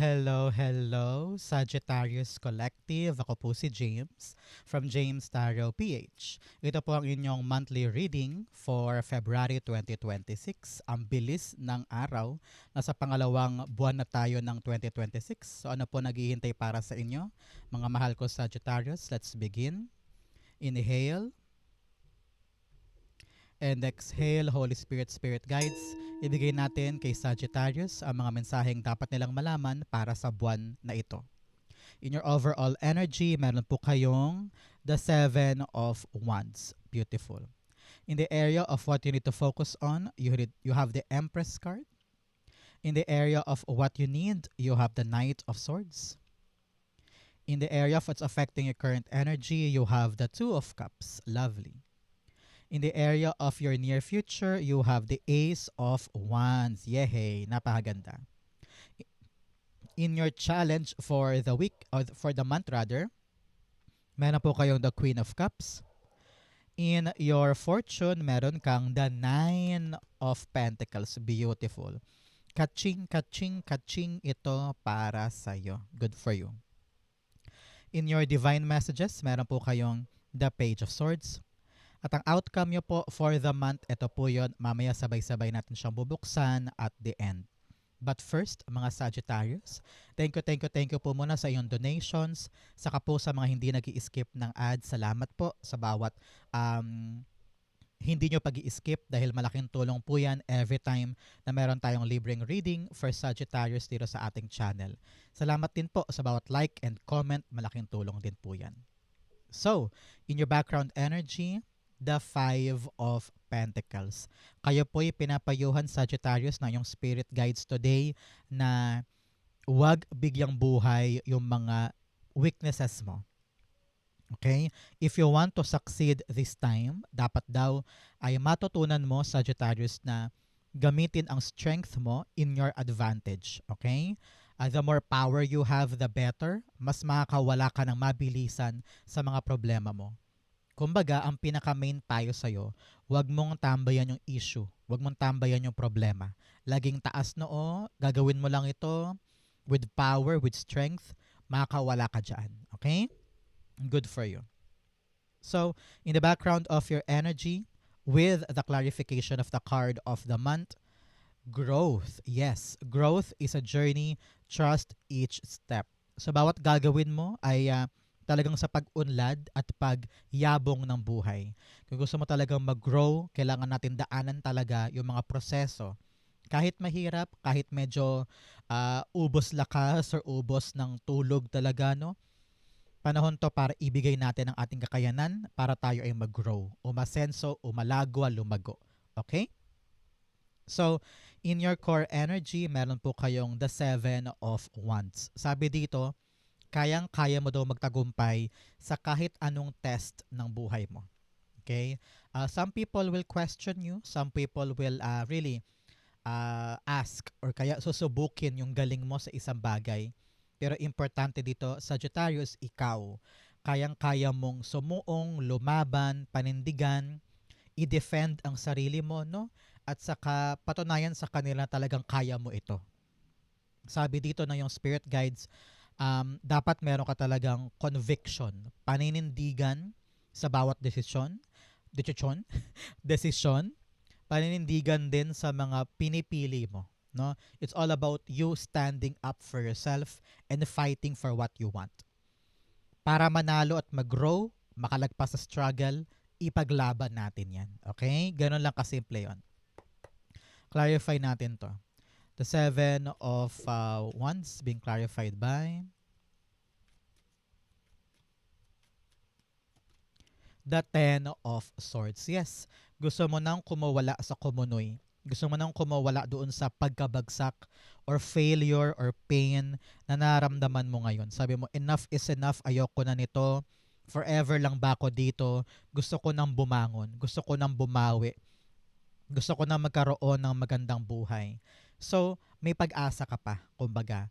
Hello, Sagittarius Collective. Ako po si James from James Tarot PH. Ito po ang inyong monthly reading for February 2026. Ang bilis ng araw. Nasa pangalawang buwan na tayo ng 2026. So ano po naghihintay para sa inyo? Mga mahal ko Sagittarius, let's begin. Inhale and exhale. Holy Spirit, Spirit Guides, ibigay natin kay Sagittarius ang mga mensaheng dapat nilang malaman para sa buwan na ito. In your overall energy, meron po kayong the Seven of Wands. Beautiful. In the area of what you need to focus on, you have the Empress card. In the area of what you need, you have the Knight of Swords. In the area of what's affecting your current energy, you have the Two of Cups. Lovely. In the area of your near future, you have the Ace of Wands. Yehey, napakaganda. In your challenge for the week, or for the month rather, meron po kayong the Queen of Cups. In your fortune, meron kang the Nine of Pentacles. Beautiful. Kaching, kaching, kaching ito para sa'yo. Good for you. In your divine messages, meron po kayong the Page of Swords. At ang outcome nyo po for the month, ito po yun. Mamaya sabay-sabay natin siyang bubuksan at the end. But first, mga Sagittarius, thank you po muna sa iyong donations. Saka po sa mga hindi nag-i-skip ng ads, salamat po sa bawat hindi nyo pag-i-skip dahil malaking tulong po yan every time na meron tayong libreng reading for Sagittarius dito sa ating channel. Salamat din po sa bawat like and comment, malaking tulong din po yan. So, in your background energy, the Five of Pentacles. Kayo po'y pinapayuhan, Sagittarius, na yung spirit guides today na huwag bigyang buhay yung mga weaknesses mo. Okay? If you want to succeed this time, dapat daw ay matutunan mo, Sagittarius, na gamitin ang strength mo in your advantage. Okay? The more power you have, the better. Mas makakawala ka ng mabilisan sa mga problema mo. Kumbaga, ang pinaka-main payo sa'yo, huwag mong tambayan yung issue. Huwag mong tambayan yung problema. Laging taas noo, gagawin mo lang ito with power, with strength, makakawala ka dyan. Okay? Good for you. So, in the background of your energy, with the clarification of the card of the month, growth. Yes, growth is a journey. Trust each step. So, bawat gagawin mo ay talagang sa pag-unlad at pagyabong ng buhay. Kung gusto mo talagang mag-grow, kailangan natin daanan talaga yung mga proseso. Kahit mahirap, kahit medyo ubos lakas or ubos ng tulog talaga, no? Panahon to para ibigay natin ang ating kakayanan para tayo ay mag-grow, umasenso, umalagwa, lumago. Okay? So, in your core energy, meron po kayong the Seven of Wands. Sabi dito, kayang-kaya mo daw magtagumpay sa kahit anong test ng buhay mo. Okay? Some people will question you. Some people will really ask or kaya susubukin yung galing mo sa isang bagay. Pero importante dito, Sagittarius, ikaw. Kayang-kaya mong sumuong, lumaban, panindigan, i-defend ang sarili mo, no? At saka patunayan sa kanila talagang kaya mo ito. Sabi dito na yung spirit guides, dapat meron ka talagang conviction, paninindigan sa bawat desisyon, desisyon, paninindigan din sa mga pinipili mo. No? It's all about you standing up for yourself and fighting for what you want. Para manalo at mag-grow, makalagpas sa struggle, ipaglaban natin yan. Okay? Ganun lang kasimple yun. Clarify natin to. The Seven of Wands being clarified by the Ten of Swords. Yes, gusto mo nang kumawala sa kumunoy. Gusto mo nang kumawala doon sa pagkabagsak or failure or pain na naramdaman mo ngayon. Sabi mo, enough is enough, ayoko na nito, forever lang ba ako dito, gusto ko nang bumangon, gusto ko nang bumawi, gusto ko nang magkaroon ng magandang buhay. So, may pag-asa ka pa, kumbaga.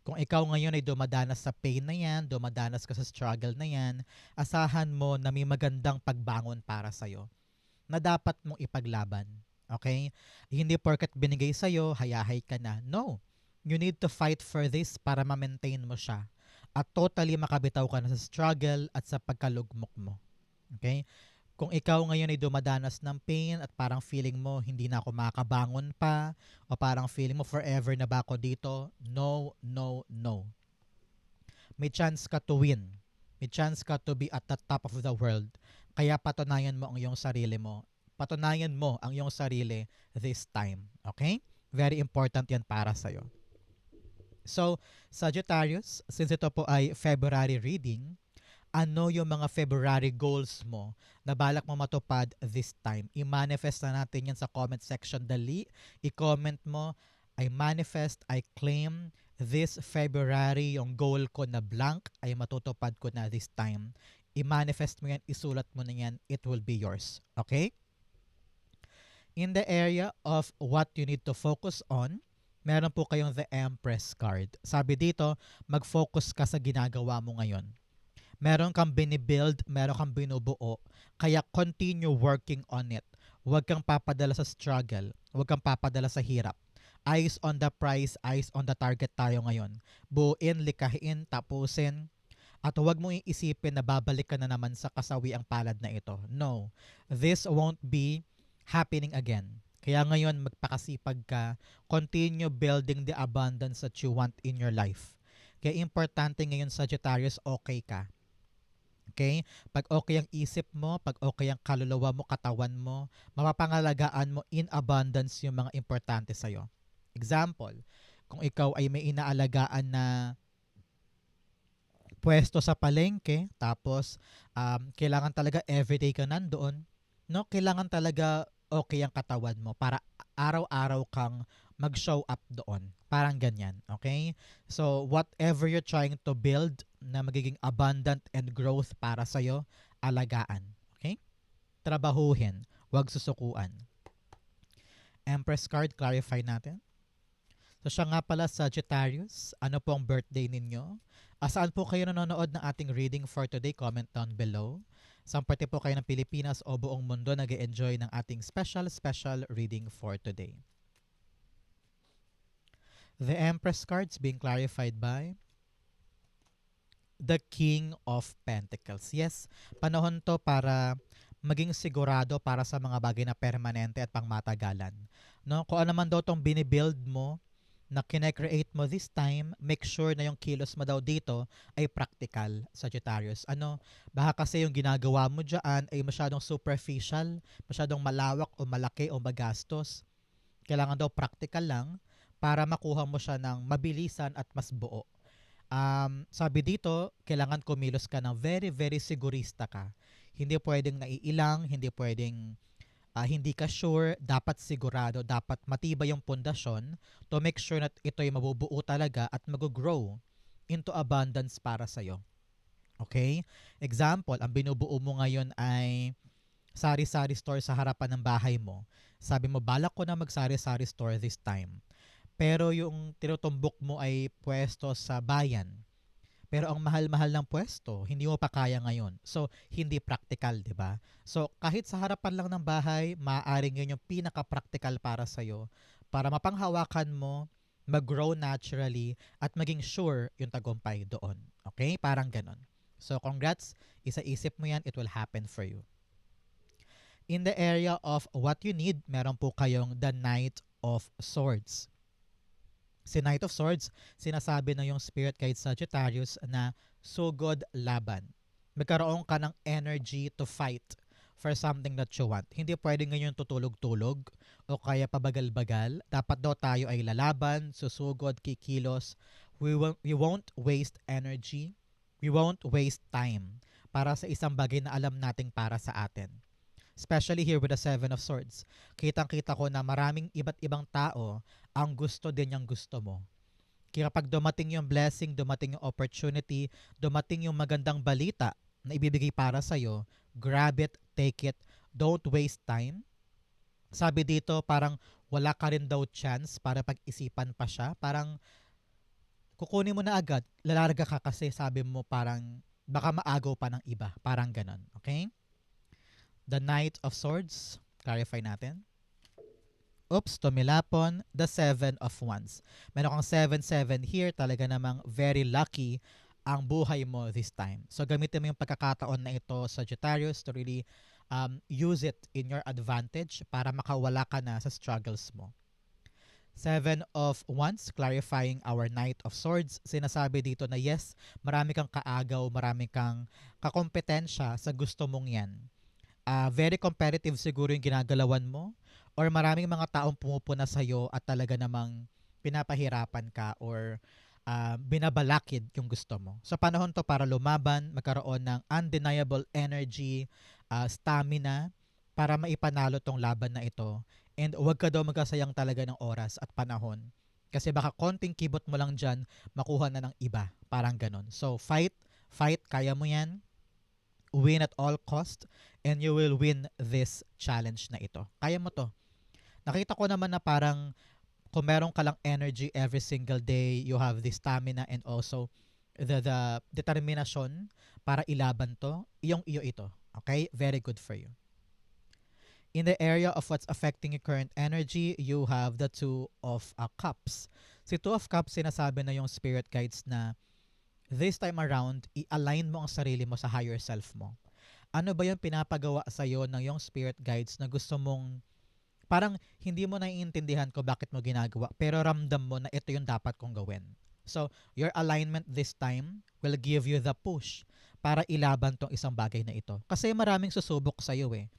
Kung ikaw ngayon ay dumadanas sa pain na yan, dumadanas ka sa struggle na yan, asahan mo na may magandang pagbangon para sa'yo na dapat mong ipaglaban. Okay? Hindi porket binigay sa'yo, hayahay ka na. No. You need to fight for this para ma-maintain mo siya. At totally makabitaw ka na sa struggle at sa pagkalugmok mo. Okay? Kung ikaw ngayon ay dumadanas ng pain at parang feeling mo hindi na ako makakabangon pa o parang feeling mo forever na ba ako dito, no, no, no. May chance ka to win. May chance ka to be at the top of the world. Kaya patunayan mo ang iyong sarili mo. Patunayan mo ang iyong sarili this time. Okay? Very important yan para sa'yo. So, Sagittarius, since ito po ay February reading, ano yung mga February goals mo na balak mo matupad this time? I-manifest na natin yan sa comment section dali. I-comment mo, I manifest, I claim this February yung goal ko na blank ay matutupad ko na this time. I-manifest mo yan, isulat mo na yan, it will be yours. Okay? In the area of what you need to focus on, meron po kayong the Empress card. Sabi dito, mag-focus ka sa ginagawa mo ngayon. Meron kang binibuild, meron kang binubuo, kaya continue working on it. Huwag kang papadala sa struggle, huwag kang papadala sa hirap. Eyes on the prize, eyes on the target tayo ngayon. Buuin, likahin, tapusin, at huwag mong iisipin na babalik ka na naman sa kasawiang palad na ito. No, this won't be happening again. Kaya ngayon magpakasipag ka, continue building the abundance that you want in your life. Kaya importante ngayon Sagittarius, okay ka. Okay? Pag okay ang isip mo, pag okay ang kaluluwa mo, katawan mo, mapapangalagaan mo in abundance yung mga importante sa'yo. Example, kung ikaw ay may inaalagaan na pwesto sa palengke, tapos kailangan talaga everyday ka nandoon, no? Kailangan talaga okay ang katawan mo para araw-araw kang mag-show up doon. Parang ganyan, okay? So, whatever you're trying to build na magiging abundant and growth para sa'yo, alagaan, okay? Trabahuhin, wag susukuan. Empress card, clarify natin. So, siya nga pala, Sagittarius, ano po ang birthday ninyo? Saan po kayo nanonood ng ating reading for today? Comment down below. Saan parte po kayo ng Pilipinas o buong mundo nag-enjoy ng ating special reading for today? The Empress cards being clarified by the King of Pentacles. Yes, panahon to para maging sigurado para sa mga bagay na permanente at pangmatagalan. No? Kung ano man daw tong binibuild mo, na kine-create mo this time, make sure na yung kilos mo daw dito ay practical, Sagittarius. Ano, baka kasi yung ginagawa mo dyan ay masyadong superficial, masyadong malawak o malaki o magastos. Kailangan daw practical lang para makuha mo siya ng mabilisan at mas buo. Sabi dito, kailangan kumilos ka ng very sigurista ka. Hindi pwedeng naiilang, hindi pwedeng hindi ka sure, dapat sigurado, dapat matibay yung pundasyon to make sure na ito ay mabubuo talaga at mag-grow into abundance para sa'yo. Okay? Example, ang binubuo mo ngayon ay sari-sari store sa harapan ng bahay mo. Sabi mo, balak ko na mag-sari-sari store this time. Pero yung tinutumbok mo ay pwesto sa bayan. Pero ang mahal-mahal ng pwesto, hindi mo pa kaya ngayon. So, hindi practical, di ba? So, kahit sa harapan lang ng bahay, maaaring yun yung pinaka-practical para sa'yo para mapanghawakan mo, mag-grow naturally, at maging sure yung tagumpay doon. Okay? Parang ganon. So, congrats. Isa-isip mo yan, it will happen for you. In the area of what you need, meron po kayong the Knight of Swords. Si Knight of Swords, sinasabi na yung spirit guide Sagittarius na sugod laban. Magkaroon ka ng energy to fight for something that you want. Hindi pwede ngayon tutulog-tulog o kaya pabagal-bagal. Dapat daw tayo ay lalaban, susugod, kikilos. We won't waste energy. We won't waste time para sa isang bagay na alam nating para sa atin. Especially here with the Seven of Swords. Kitang-kita ko na maraming iba't ibang tao ang gusto din yung gusto mo. Kaya kapag dumating yung blessing, dumating yung opportunity, dumating yung magandang balita na ibibigay para sa'yo, grab it, take it, don't waste time. Sabi dito, parang wala ka rin daw chance para pag-isipan pa siya. Parang kukunin mo na agad, lalarga ka kasi sabi mo parang baka maagaw pa ng iba. Parang ganon. Okay? The Knight of Swords, clarify natin. Oops, tumilapon, the Seven of Wands. Meron kang 7-7 here, talaga namang very lucky ang buhay mo this time. So gamitin mo yung pagkakataon na ito, Sagittarius, to really use it in your advantage para makawala ka na sa struggles mo. Seven of Wands, clarifying our Knight of Swords. Sinasabi dito na yes, marami kang kaagaw, marami kang kakompetensya sa gusto mong yan. Very competitive siguro yung ginagalawan mo, or maraming mga taong pumupuna sa'yo at talaga namang pinapahirapan ka, or binabalakid yung gusto mo. So panahon to para lumaban, magkaroon ng undeniable energy, stamina, para maipanalo tong laban na ito. And huwag ka daw magkasayang talaga ng oras at panahon. Kasi baka konting kibot mo lang dyan, makuha na ng iba. Parang ganon. So fight, kaya mo yan. Win at all cost, and you will win this challenge na ito. Kaya mo to. Nakita ko naman na parang kung meron ka lang energy every single day, you have the stamina and also the determination para ilaban to, iyo ito. Okay? Very good for you. In the area of what's affecting your current energy, you have the Two of Cups. Si Two of Cups, sinasabi na yung spirit guides na this time around, i-align mo ang sarili mo sa higher self mo. Ano ba yung pinapagawa sa'yo ng yung spirit guides na gusto mong, parang hindi mo naiintindihan ko bakit mo ginagawa, pero ramdam mo na ito yung dapat kong gawin. So, your alignment this time will give you the push para ilaban tong isang bagay na ito. Kasi maraming susubok sa'yo eh.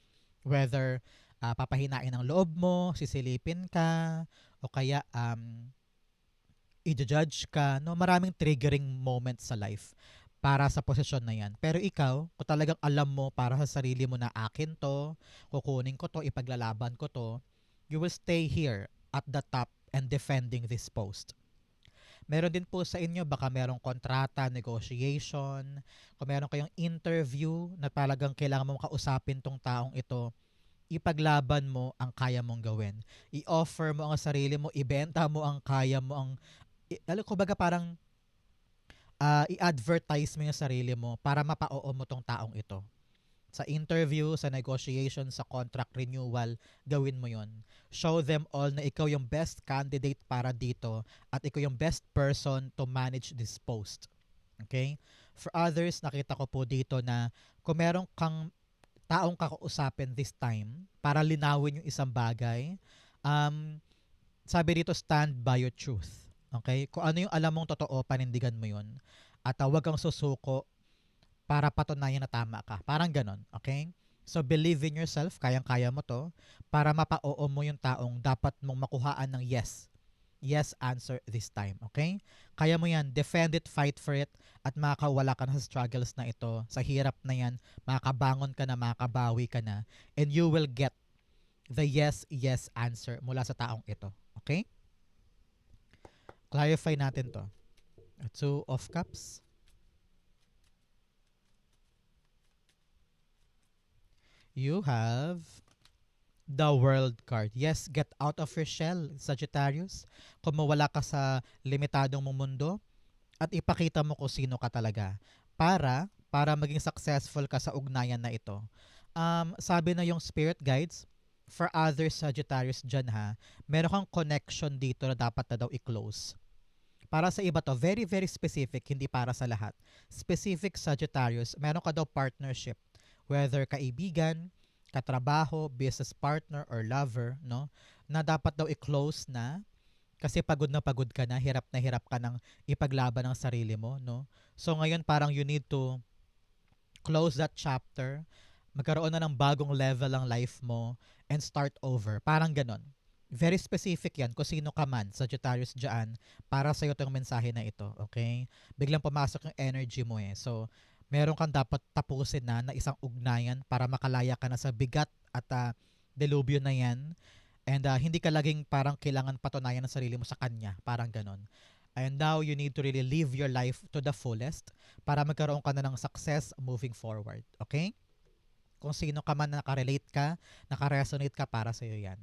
Whether papahinain ang loob mo, sisilipin ka, o kaya i-judge ka, no? Maraming triggering moments sa life para sa posisyon na yan. Pero ikaw, kung talagang alam mo para sa sarili mo na akin to, kukunin ko to, ipaglalaban ko to, you will stay here at the top and defending this post. Meron din po sa inyo, baka merong kontrata, negotiation, kung meron kayong interview na talagang kailangan mong kausapin tong taong ito, ipaglaban mo ang kaya mong gawin. I-offer mo ang sarili mo, ibenta mo ang kaya mo, ang alam ko baga parang i-advertise mo yung sarili mo para mapa-oo mo tong taong ito. Sa interview, sa negotiation, sa contract renewal, gawin mo yon. Show them all na ikaw yung best candidate para dito at ikaw yung best person to manage this post. Okay? For others, nakita ko po dito na kung meron kang taong kakausapin this time para linawin yung isang bagay, sabi dito, stand by your truth. Okay? Kung ano yung alam mong totoo, panindigan mo yun. At huwag kang susuko para patunayan na tama ka. Parang ganon. Okay? So, believe in yourself. Kayang-kaya mo to para mapa-oo mo yung taong dapat mong makuhaan ng yes. Yes answer this time. Okay? Kaya mo yan. Defend it, fight for it, at makakawala ka na sa struggles na ito. Sa hirap na yan, makakabangon ka na, makakabawi ka na, and you will get the yes answer mula sa taong ito. Okay? Clarify natin to. Two of Cups. You have the World card. Yes, get out of your shell, Sagittarius. Kung mawala ka sa limitadong mong mundo at ipakita mo kung sino ka talaga para maging successful ka sa ugnayan na ito. Sabi na yung spirit guides, for other Sagittarius dyan ha, meron kang connection dito na dapat na daw i-close. Para sa iba to, very very specific, hindi para sa lahat. Specific Sagittarius, meron ka daw partnership, whether kaibigan, katrabaho, business partner, or lover, no? Na dapat daw i-close na kasi pagod ka na hirap ka ng ipaglaban ng sarili mo, no? So ngayon parang you need to close that chapter, magkaroon na ng bagong level ang life mo, and start over. Parang ganon. Very specific yan kung sino ka man, Sagittarius dyan, para sa'yo itong mensahe na ito, okay? Biglang pumasok yung energy mo eh. So, meron kang dapat tapusin na isang ugnayan para makalaya ka na sa bigat at delubyo na yan. And hindi ka laging parang kailangan patunayan ng sarili mo sa kanya. Parang ganon. And now, you need to really live your life to the fullest para magkaroon ka na ng success moving forward. Okay? Kung sino ka man na nakarelate ka, nakaresonate ka, para sa'yo yan.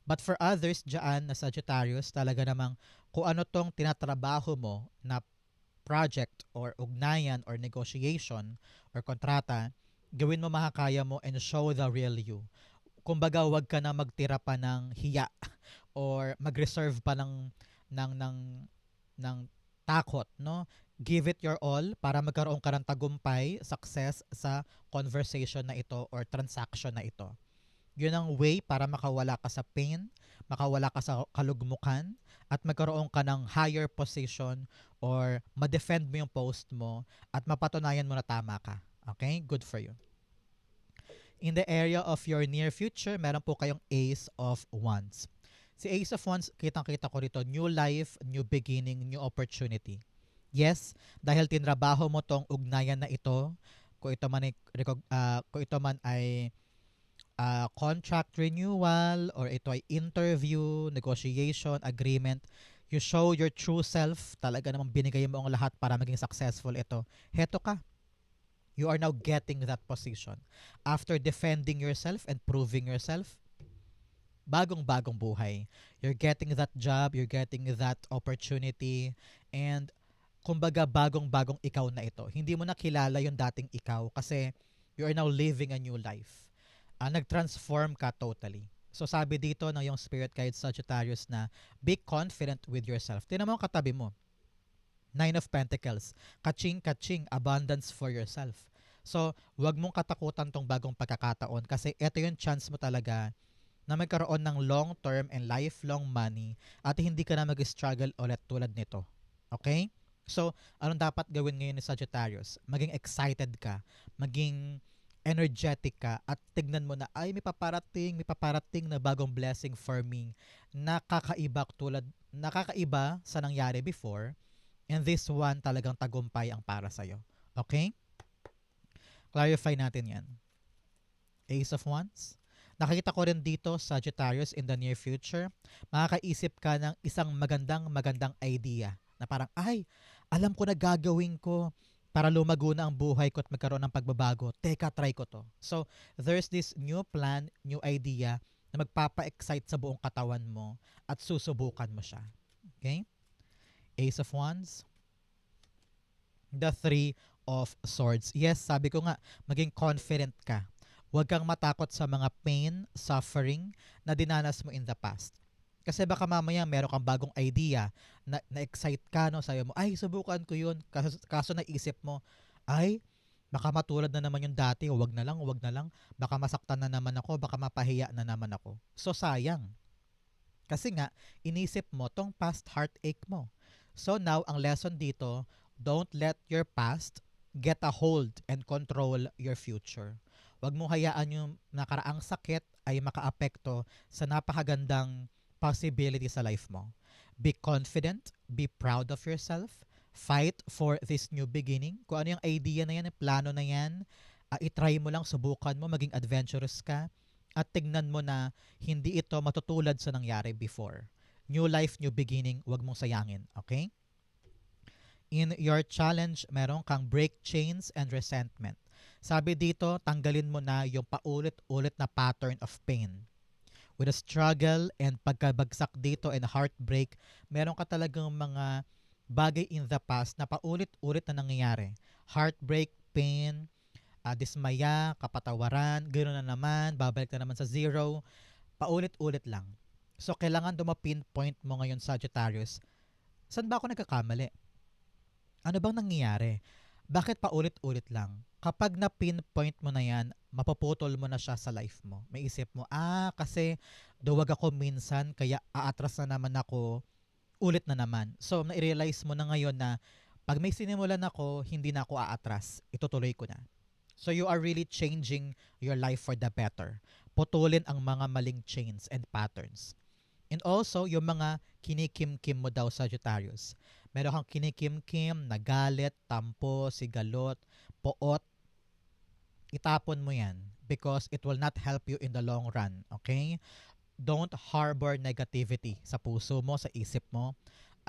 But for others dyan na Sagittarius, talaga namang kung ano tong tinatrabaho mo na project or ugnayan or negotiation or kontrata, gawin mo makakaya mo and show the real you. kumbaga wag ka na magtira pa ng hiya or mag-reserve pa ng takot, no? Give it your all para magkaroon ka ng tagumpay, success sa conversation na ito or transaction na ito. Yun ang way para makawala ka sa pain, makawala ka sa kalugmukan, at magkaroon ka ng higher position or ma-defend mo yung post mo at mapatunayan mo na tama ka. Okay? Good for you. In the area of your near future, meron po kayong Ace of Wands. Si Ace of Wands, kitang-kita ko rito, new life, new beginning, new opportunity. Yes, dahil tinrabaho mo tong ugnayan na ito, kung ito man ay, contract renewal or ito ay interview, negotiation, agreement, you show your true self, talaga namang binigay mo ang lahat para maging successful ito. Heto ka. You are now getting that position. After defending yourself and proving yourself, bagong-bagong buhay. You're getting that job, you're getting that opportunity, and kumbaga bagong-bagong ikaw na ito. Hindi mo na kilala yung dating ikaw kasi you are now living a new life. Nag-transform ka totally. So sabi dito ng yung spirit guide Sagittarius na be confident with yourself. Tingnan mo ang katabi mo. Nine of Pentacles. Kaching-kaching, abundance for yourself. So, wag mong katakutan tong bagong pagkakataon kasi ito yung chance mo talaga na magkaroon ng long-term and lifelong money at hindi ka na mag-struggle ulit tulad nito. Okay? So, anong dapat gawin ngayon ni Sagittarius? Maging excited ka, maging energetic ka, at tignan mo na, ay, may paparating na bagong blessing for me. Nakakaiba sa nangyari before, and this one talagang tagumpay ang para sa'yo. Okay? Clarify natin yan. Ace of Wands. Nakikita ko rin dito, Sagittarius, in the near future, makakaisip ka ng isang magandang idea na parang, ay, alam ko na gagawin ko para lumago na ang buhay ko at magkaroon ng pagbabago. Teka, try ko to. So, there's this new plan, new idea na magpapa-excite sa buong katawan mo at susubukan mo siya. Okay? Ace of Wands. The Three of Swords. Yes, sabi ko nga, maging confident ka. Huwag kang matakot sa mga pain, suffering na dinanas mo in the past. Kasi baka mamaya meron kang bagong idea na-excite ka, no? Sabi mo, ay, subukan ko yun. Kaso naisip mo, ay, baka matulad na naman yung dati. Huwag na lang. Baka masaktan na naman ako. Baka mapahiya na naman ako. So, sayang. Kasi nga, inisip mo tong past heartache mo. So now, ang lesson dito, don't let your past get a hold and control your future. Huwag mo hayaan yung nakaraang sakit ay makaapekto sa napakagandang possibility sa life mo. Be confident, be proud of yourself, fight for this new beginning. Kung ano yung idea na yan, yung plano na yan, itry mo lang, subukan mo, maging adventurous ka, at tignan mo na hindi ito matutulad sa nangyari before. New life, new beginning, huwag mong sayangin. Okay? In your challenge, meron kang break chains and resentment. Sabi dito, tanggalin mo na yung paulit-ulit na pattern of pain. With a struggle and pagkabagsak dito and heartbreak, meron ka talagang mga bagay in the past na paulit-ulit na nangyayari. Heartbreak, pain, dismaya, kapatawaran, gano'n na naman, babalik na naman sa zero, paulit-ulit lang. So, kailangan pinpoint mo ngayon, Sagittarius, saan ba ako nagkakamali? Ano bang nangyayari? Bakit paulit-ulit lang? Kapag na-pinpoint mo na yan, mapuputol mo na siya sa life mo. May isip mo, kasi duwag ako minsan, kaya aatras na naman ako, ulit na naman. So, na-realize mo na ngayon na pag may sinimulan ako, hindi na ako aatras. Itutuloy ko na. So, you are really changing your life for the better. Putulin ang mga maling chains and patterns. And also, yung mga kinikim-kim mo daw, Sagittarius. Meron kang kinikim-kim na galit, tampo, sigalot, poot. Itapon mo yan because it will not help you in the long run. Okay? Don't harbor negativity sa puso mo, sa isip mo.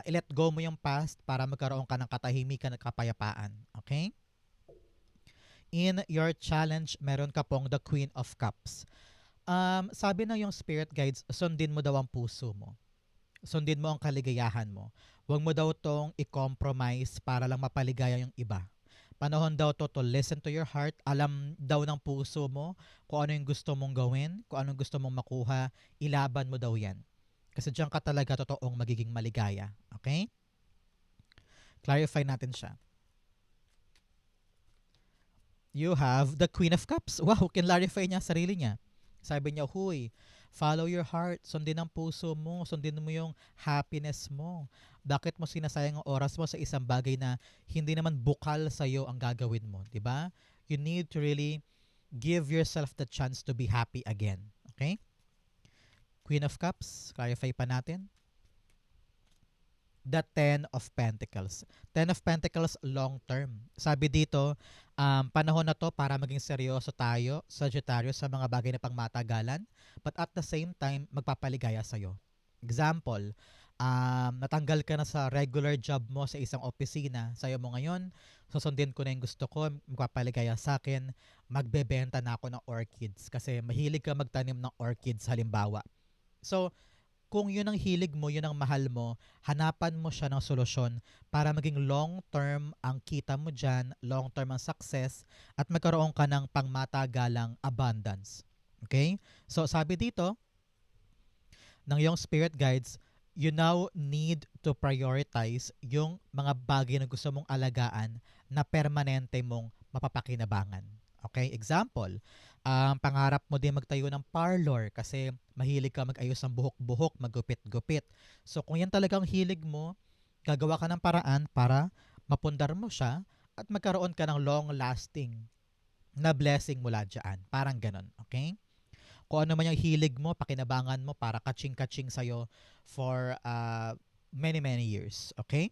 I-let go mo yung past para magkaroon ka ng katahimikan at kapayapaan. Okay? In your challenge, meron ka pong the Queen of Cups. Sabi na yung spirit guides, sundin mo daw ang puso mo. Sundin mo ang kaligayahan mo. Huwag mo daw tong i-compromise para lang mapaligaya yung iba. Panahon daw to listen to your heart. Alam daw ng puso mo kung ano yung gusto mong gawin, kung anong gusto mong makuha, ilaban mo daw yan. Kasi diyan ka talaga totoong magiging maligaya. Okay? Clarify natin siya. You have the Queen of Cups. Wow, kinlarify niya sarili niya. Sabi niya, huy, follow your heart. Sundin ang puso mo. Sundin mo yung happiness mo. Bakit mo sinasayang ang oras mo sa isang bagay na hindi naman bukal sa'yo ang gagawin mo? Diba? You need to really give yourself the chance to be happy again. Okay? Queen of Cups, clarify pa natin. The Ten of Pentacles. Ten of Pentacles, long term. Sabi dito, panahon na to para maging seryoso tayo, Sagittarius, sa mga bagay na pangmatagalan, but at the same time, magpapaligaya sa'yo. Example, natanggal ka na sa regular job mo sa isang opisina, sa'yo mo ngayon, susundin ko na yung gusto ko, magpapaligaya sa akin, magbebenta na ako ng orchids kasi mahilig ka magtanim ng orchids halimbawa. So, kung yun ang hilig mo, yun ang mahal mo, hanapan mo siya ng solusyon para maging long-term ang kita mo dyan, long-term ang success, at magkaroon ka ng pangmatagalang abundance. Okay? So, sabi dito, ng iyong spirit guides, you now need to prioritize yung mga bagay na gusto mong alagaan na permanente mong mapapakinabangan. Okay? Example, pangarap mo din magtayo ng parlor kasi mahilig ka mag-ayos ng buhok-buhok, magupit-gupit. So kung yan talagang hilig mo, gagawa ka ng paraan para mapundar mo siya at magkaroon ka ng long-lasting na blessing mula dyan. Parang ganon. Okay? Kung ano man yung hilig mo, pakinabangan mo para kaching-kaching sa'yo for many, many years. Okay?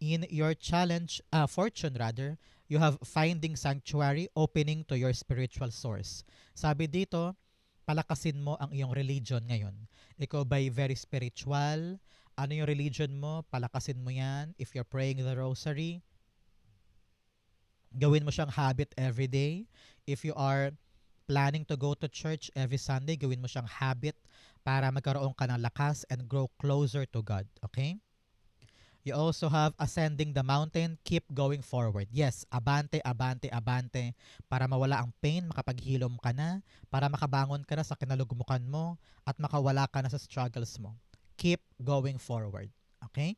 In your challenge, fortune rather, you have finding sanctuary, opening to your spiritual source. Sabi dito, palakasin mo ang iyong religion ngayon. Ikaw ba'y very spiritual? Ano yung religion mo? Palakasin mo yan. If you're praying the rosary, gawin mo siyang habit every day. If you are planning to go to church every Sunday, gawin mo siyang habit para magkaroon ka ng lakas and grow closer to God. Okay? You also have ascending the mountain, keep going forward. Yes, abante, abante, abante. Para mawala ang pain, makapaghilom ka na, para makabangon ka na sa kinalugmukan mo, at makawala ka na sa struggles mo. Keep going forward. Okay?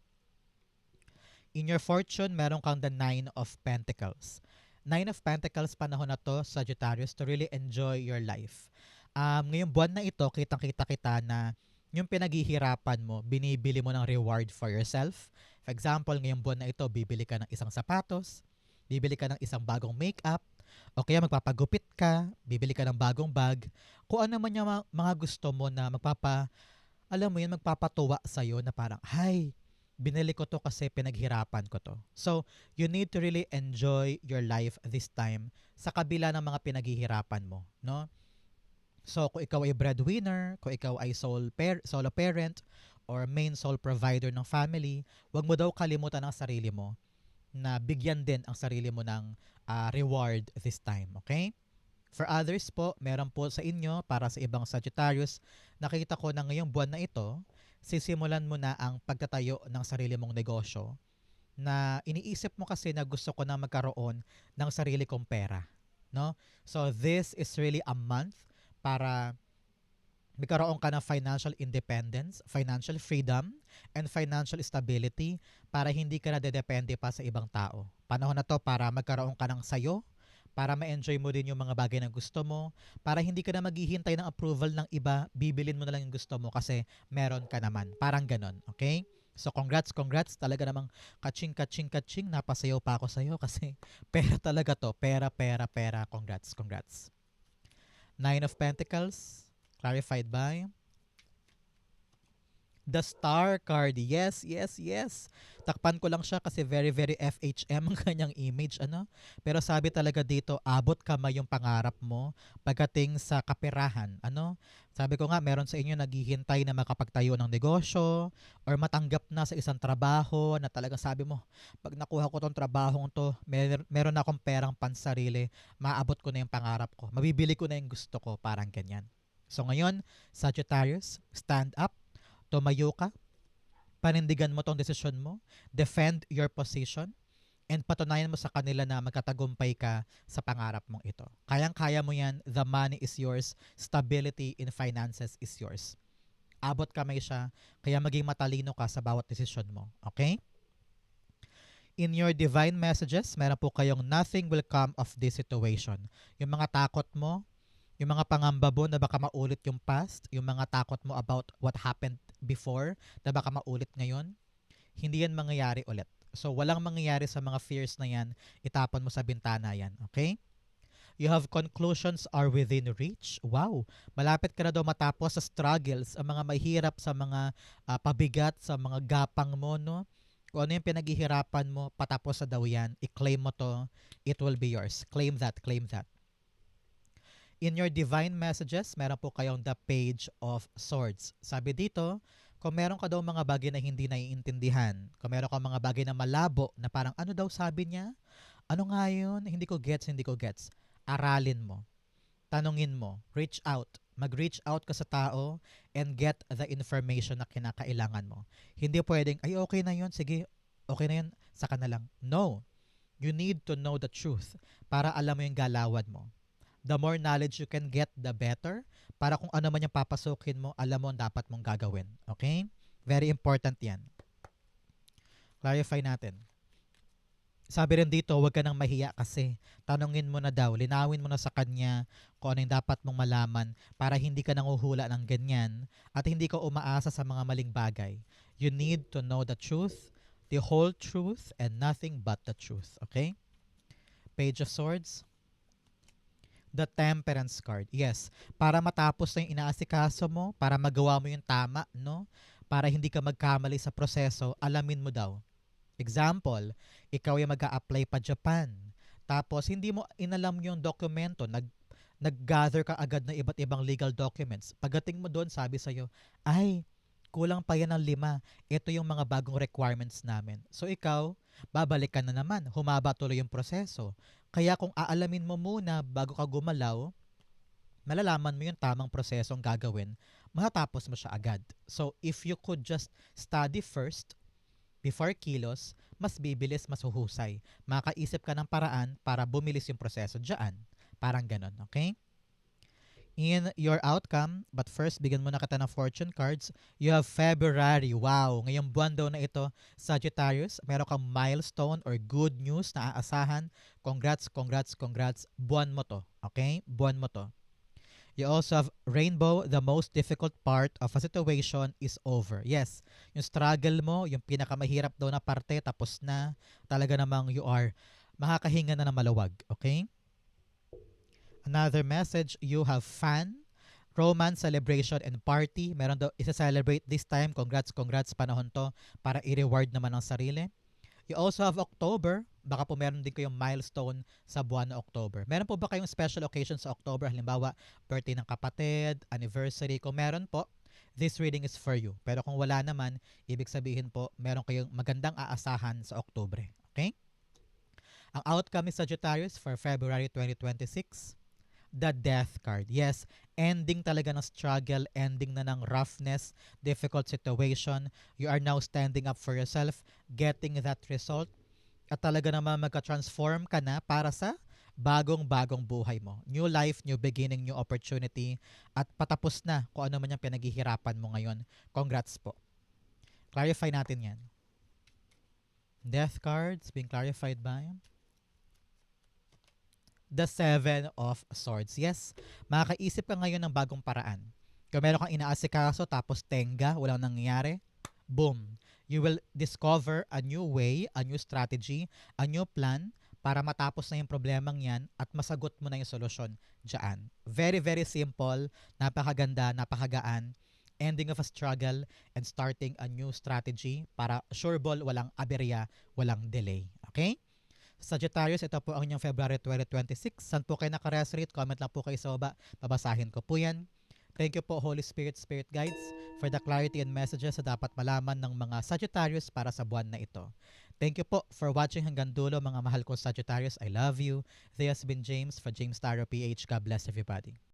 In your fortune, meron kang the Nine of Pentacles. Nine of Pentacles, panahon na to, Sagittarius, to really enjoy your life. Ngayong buwan na ito, kitang-kita kita na yung pinaghihirapan mo, binibili mo ng reward for yourself. For example, ngayong buwan na ito, bibili ka ng isang sapatos, bibili ka ng isang bagong makeup, o kaya magpapagupit ka, bibili ka ng bagong bag. Kung ano man yung mga gusto mo na alam mo yun, magpapatuwa sa'yo na parang, hay, binili ko to kasi pinaghirapan ko to. So, you need to really enjoy your life this time sa kabila ng mga pinaghihirapan mo, no? So, kung ikaw ay breadwinner, kung ikaw ay solo parent, or main sole provider ng family, wag mo daw kalimutan ang sarili mo na bigyan din ang sarili mo ng reward this time. Okay? For others po, meron po sa inyo, para sa ibang Sagittarius, nakita ko na ngayong buwan na ito, sisimulan mo na ang pagtatayo ng sarili mong negosyo na iniisip mo kasi na gusto ko na magkaroon ng sarili kong pera. No? So, this is really a month para magkaroon ka ng financial independence, financial freedom, and financial stability para hindi ka na dedepende pa sa ibang tao. Panahon na to para magkaroon ka ng sayo, para ma-enjoy mo din yung mga bagay na gusto mo, para hindi ka na maghihintay ng approval ng iba, bibilin mo na lang yung gusto mo kasi meron ka naman. Parang ganon, okay? So congrats, congrats. Talaga namang kaching, kaching, kaching. Napasayaw pa ako sa'yo kasi pera talaga to. Pera, pera, pera. Congrats, congrats. Nine of Pentacles. Clarified by the Star card. Yes, yes, yes. Takpan ko lang siya kasi very, very FHM ang kanyang image. Ano? Pero sabi talaga dito, abot kamay yung pangarap mo pagdating sa kaperahan. Ano? Sabi ko nga, meron sa inyo naghihintay na makapagtayo ng negosyo or matanggap na sa isang trabaho na talagang sabi mo, pag nakuha ko tong trabahong to, meron na akong perang pansarili, maabot ko na yung pangarap ko. Mabibili ko na yung gusto ko. Parang ganyan. So ngayon, Sagittarius, stand up, tumayo ka, panindigan mo tong desisyon mo, defend your position, and patunayan mo sa kanila na magkatagumpay ka sa pangarap mong ito. Kayang-kaya mo yan. The money is yours. Stability in finances is yours. Abot kamay siya, kaya maging matalino ka sa bawat desisyon mo. Okay? In your divine messages, meron po kayong nothing will come of this situation. Yung mga takot mo, yung mga pangamba mo na baka maulit yung past, yung mga takot mo about what happened before na baka maulit ngayon, hindi yan mangyayari ulit. So, walang mangyayari sa mga fears na yan, itapon mo sa bintana yan. Okay? You have conclusions are within reach. Wow! Malapit ka na daw matapos sa struggles, ang mga mahirap sa mga pabigat, sa mga gapang mo, no? Kung ano yung pinaghihirapan mo, patapos sa daw yan, i-claim mo to, it will be yours. Claim that, claim that. In your divine messages, meron po kayong the Page of Swords. Sabi dito, kung meron ka daw mga bagay na hindi naiintindihan, kung meron ka mga bagay na malabo, na parang ano daw sabi niya, ano nga yun, hindi ko gets, aralin mo, tanungin mo, reach out, mag-reach out ka sa tao and get the information na kinakailangan mo. Hindi pwedeng, ay okay na yun, sige, okay na yun, saka na lang. No, you need to know the truth para alam mo yung galawan mo. The more knowledge you can get, the better. Para kung ano man yung papasukin mo, alam mo ang dapat mong gagawin. Okay? Very important yan. Clarify natin. Sabi rin dito, huwag ka nang mahiya kasi tanungin mo na daw, linawin mo na sa kanya kung ano yung dapat mong malaman para hindi ka nanguhula ng ganyan at hindi ka umaasa sa mga maling bagay. You need to know the truth, the whole truth, and nothing but the truth. Okay? Page of Swords. The Temperance card. Yes, para matapos na yung inaasikaso mo, para magawa mo yung tama, no? Para hindi ka magkamali sa proseso, alamin mo daw. Example, ikaw ay mag-a-apply pa Japan. Tapos hindi mo inalam yung dokumento, nag-gather ka agad ng iba't ibang legal documents. Pagdating mo doon, sabi sa'yo, ay, kulang pa yan ng 5. Ito yung mga bagong requirements namin. So ikaw, babalik ka na naman. Humaba tuloy yung proseso. Kaya kung aalamin mo muna bago ka gumalaw, malalaman mo yung tamang prosesong gagawin, matatapos mo siya agad. So if you could just study first, before kilos, mas bibilis, mas huhusay. Makaisip ka ng paraan para bumilis yung proseso dyan. Parang ganon, okay? In your outcome, but first, bigyan muna kita ng fortune cards. You have February. Wow! Ngayong buwan daw na ito, Sagittarius, meron kang milestone or good news na aasahan. Congrats, congrats, congrats. Buwan mo to. Okay? Buwan mo to. You also have Rainbow, the most difficult part of a situation is over. Yes, yung struggle mo, yung pinakamahirap daw na parte, tapos na. Talaga namang you are makakahinga na ng maluwag. Okay? Another message, you have fun, romance, celebration, and party. Meron daw isa-celebrate this time. Congrats, congrats, panahon to para i-reward naman ang sarili. You also have October. Baka po meron din kayong milestone sa buwan na October. Meron po ba kayong special occasion sa October? Halimbawa, birthday ng kapatid, anniversary. Kung meron po, this reading is for you. Pero kung wala naman, ibig sabihin po, meron kayong magandang aasahan sa October. Okay? Ang outcome is Sagittarius for February 2026. The Death card. Yes, ending talaga ng struggle, ending na ng roughness, difficult situation. You are now standing up for yourself, getting that result. At talaga naman magka-transform ka na para sa bagong-bagong buhay mo. New life, new beginning, new opportunity. At patapos na kung ano man yung pinaghihirapan mo ngayon. Congrats po. Clarify natin yan. Death cards being clarified by the Seven of Swords. Yes, makakaisip ka ngayon ng bagong paraan. Kung meron kang inaasikaso tapos tenga, walang nangyayari, boom. You will discover a new way, a new strategy, a new plan para matapos na yung problemang yan at masagot mo na yung solusyon dyan. Very, very simple, napakaganda, napakagaan. Ending of a struggle and starting a new strategy para sure ball, walang aberya, walang delay. Okay? Sagittarius, ito po ang inyong February 2026. Saan po kayo nakaresonate? Comment lang po kayo sa baba. Babasahin ko po yan. Thank you po Holy Spirit, Spirit Guides for the clarity and messages na dapat malaman ng mga Sagittarius para sa buwan na ito. Thank you po for watching hanggang dulo mga mahal ko Sagittarius. I love you. This has been James for James Tarot PH. God bless everybody.